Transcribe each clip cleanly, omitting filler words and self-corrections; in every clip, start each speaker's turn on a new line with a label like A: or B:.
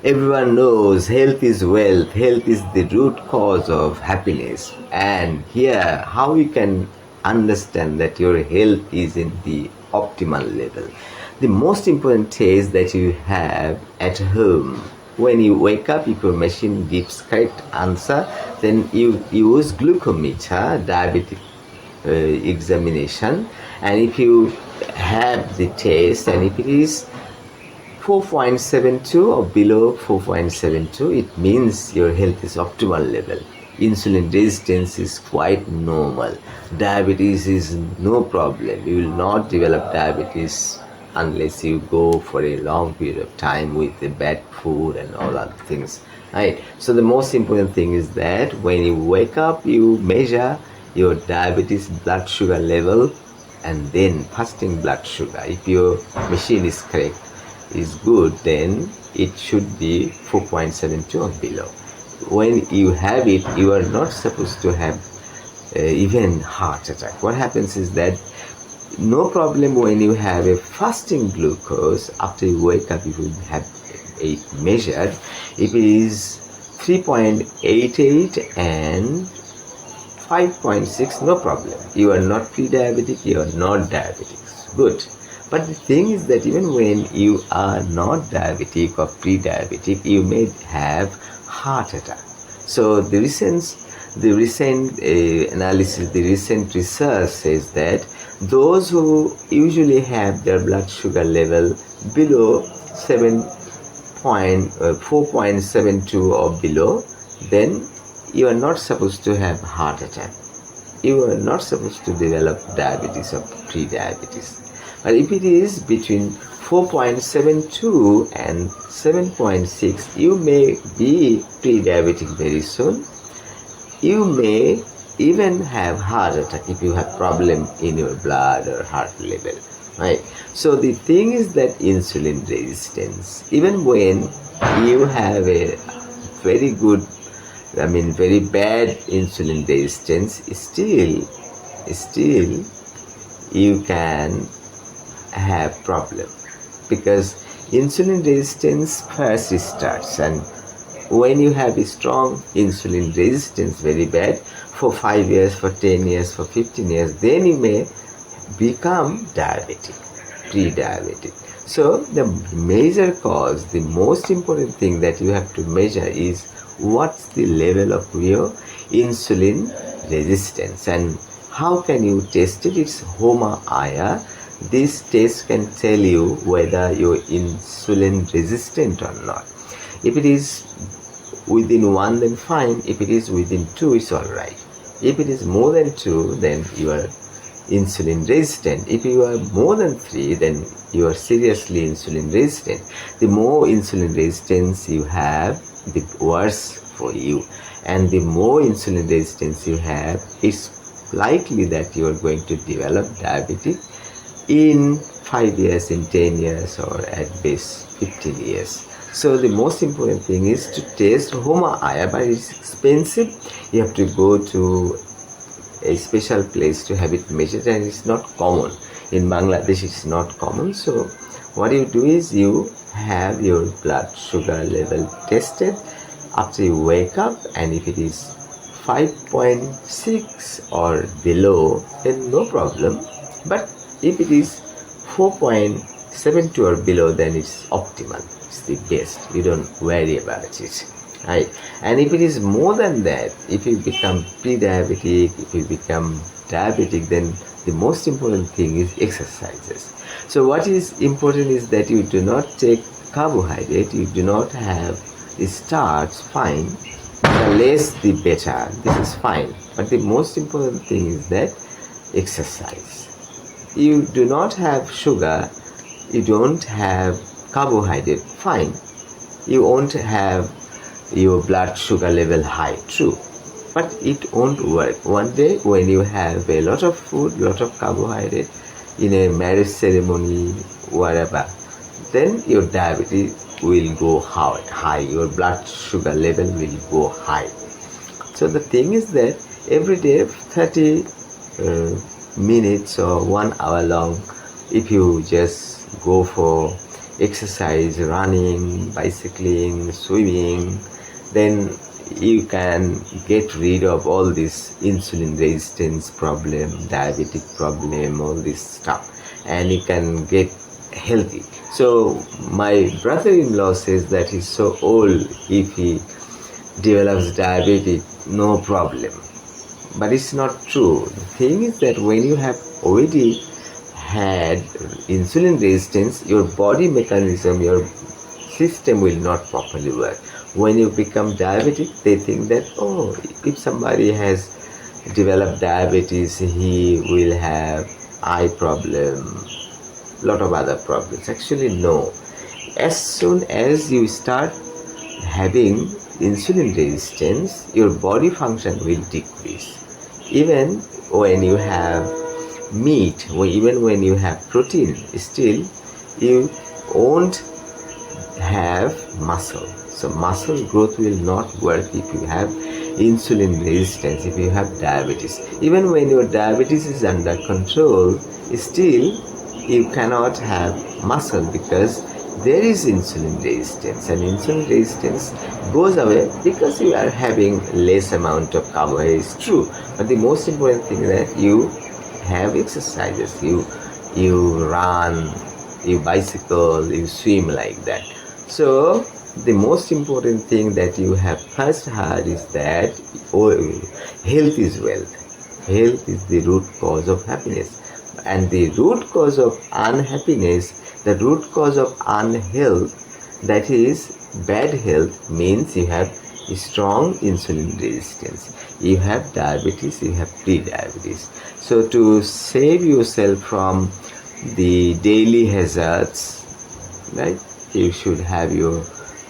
A: Everyone knows health is wealth, health is the root cause of happiness. And here, how you can understand that your health is in the optimal level. The most important test that you have at home. When you wake up, if your machine gives correct answer, then you use glucometer, diabetic examination, and if you have the test and if it is 4.72 or below 4.72, it means your health is optimal level. Insulin resistance is quite normal. Diabetes is no problem. You will not develop diabetes unless you go for a long period of time with the bad food and all other things. Right? So the most important thing is that when you wake up, you measure your diabetes blood sugar level and then fasting blood sugar. If your machine is correct, is good, then it should be 4.72 or below. When you have it, you are not supposed to have even heart attack. What happens is that no problem when you have a fasting glucose. After you wake up, you will have it measured. If it is 3.88 and 5.6, no problem. You are not pre-diabetic, you are not diabetic. Good. But the thing is that even when you are not diabetic or pre-diabetic, you may have heart attack. So the recent analysis, the recent research says that those who usually have their blood sugar level below 4.72 or below, then you are not supposed to have heart attack. You are not supposed to develop diabetes or pre-diabetes. But if it is between 4.72 and 7.6, you may be pre-diabetic very soon. You may even have heart attack if you have problem in your blood or heart level. Right? So the thing is that insulin resistance, even when you have a very bad insulin resistance, still you can have problem, because insulin resistance first starts, and when you have a strong insulin resistance very bad for 5 years, for 10 years, for 15 years, then you may become diabetic, pre-diabetic. So the major cause, the most important thing that you have to measure is what's the level of your insulin resistance. And how can you test it? It's HOMA-IR. This test can tell you whether you're insulin resistant or not. If it is within 1, then fine. If it is within 2, it's alright. If it is more than 2, then you are insulin resistant. If you are more than 3, then you are seriously insulin resistant. The more insulin resistance you have, the worse for you. And the more insulin resistance you have, it's likely that you are going to develop diabetes in 5 years, in 10 years, or at best 15 years. So the most important thing is to test HOMA-IR, but it's expensive. You have to go to a special place to have it measured, and it's not common. In Bangladesh, it's not common. So what you do is you have your blood sugar level tested after you wake up, and if it is 5.6 or below, then no problem. But if it is 4.72 or below, then it's optimal. It's the best. You don't worry about it. Right? And if it is more than that, if you become pre-diabetic, if you become diabetic, then the most important thing is exercises. So what is important is that you do not take carbohydrate, you do not have the starch, fine. The less the better. This is fine. But the most important thing is that exercise. You do not have sugar, you don't have carbohydrate, fine. You won't have your blood sugar level high, true. But it won't work. One day when you have a lot of food, lot of carbohydrate in a marriage ceremony, whatever, then your diabetes will go high. Your blood sugar level will go high. So the thing is that every day 30 minutes or 1 hour long, if you just go for exercise, running, bicycling, swimming, then you can get rid of all this insulin resistance problem, diabetic problem, all this stuff, and you can get healthy. So my brother-in-law says that he's so old, if he develops diabetes, no problem. But it's not true. The thing is that when you have already had insulin resistance, your body mechanism, your system will not properly work. When you become diabetic, they think that, oh, if somebody has developed diabetes, he will have eye problem, lot of other problems. Actually, no. As soon as you start having insulin resistance, your body function will decrease. Even when you have meat, or even when you have protein, still you won't have muscle. So muscle growth will not work if you have insulin resistance, if you have diabetes. Even when your diabetes is under control, still you cannot have muscle because there is insulin resistance, and insulin resistance goes away because you are having less amount of carbohydrates. True, but the most important thing is that you have exercises, you run, you bicycle, you swim, like that. So the most important thing that you have first heard is that health is wealth. Health is the root cause of happiness, and the root cause of unhappiness, the root cause of unhealth, that is bad health, means you have strong insulin resistance, you have diabetes, you have pre-diabetes. So to save yourself from the daily hazards, right, you should have your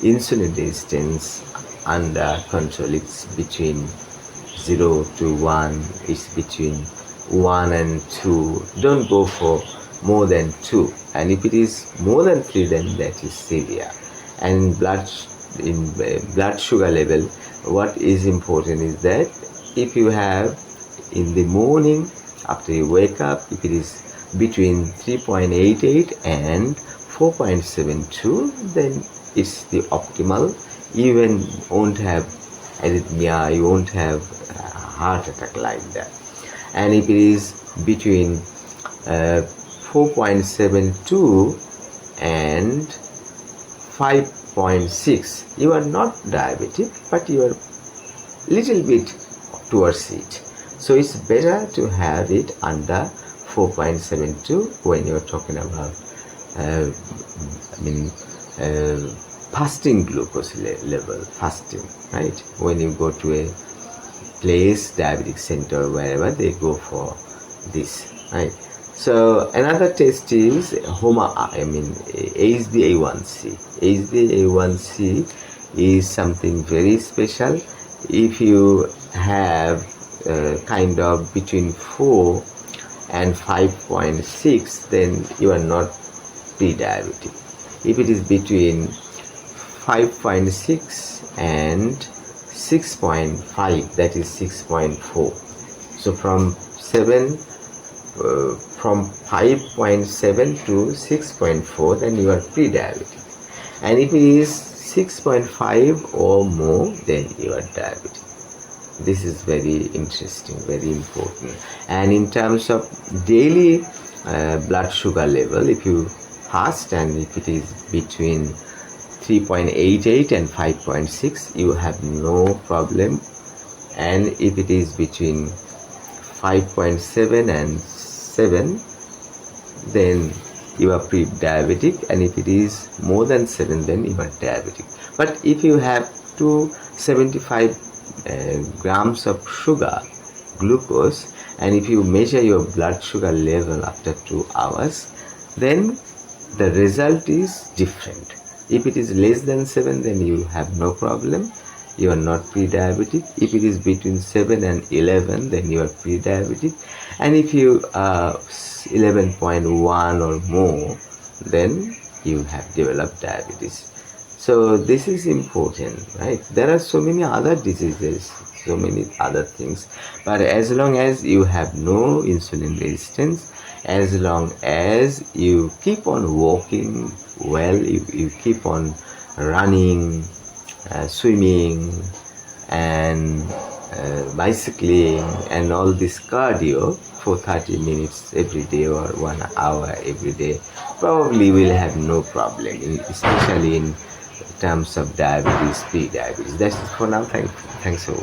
A: insulin resistance under control. It's between 0 to 1, it's between 1 and 2. Don't go for more than 2, and if it is more than 3, then that is severe. And in blood sugar level, what is important is that if you have in the morning after you wake up, if it is between 3.88 and 4.72, then it's the optimal. You even won't have arrhythmia, you won't have heart attack like that. And if it is between 4.72 and 5.6, you are not diabetic, but you are little bit towards it. So it's better to have it under 4.72 when you're talking about fasting glucose level, fasting, right? When you go to a place, diabetic center, wherever, they go for this, right? So another test is HbA1c. HbA1c is something very special. If you have kind of between 4 and 5.6, then you are not pre-diabetic. If it is between 5.6 and 6.5, that is 6.4. So from 5.7 to 6.4, then you are pre-diabetic. And if it is 6.5 or more, then you are diabetic. This is very interesting, very important. And in terms of daily blood sugar level, if you fast and if it is between 3.88 and 5.6, you have no problem. And if it is between 5.7 and 7, then you are pre-diabetic, and if it is more than 7, then you are diabetic. But if you have 275 grams of sugar, glucose, and if you measure your blood sugar level after 2 hours, then the result is different. If it is less than 7, then you have no problem, you are not pre-diabetic. If it is between 7 and 11, then you are pre-diabetic. And if you are 11.1 or more, then you have developed diabetes. So this is important, right? There are so many other diseases, so many other things, but as long as you have no insulin resistance, as long as you keep on walking, well, you keep on running, swimming, and bicycling, and all this cardio for 30 minutes every day or 1 hour every day, probably will have no problem, especially in terms of diabetes, pre-diabetes. That's it for now. Thanks for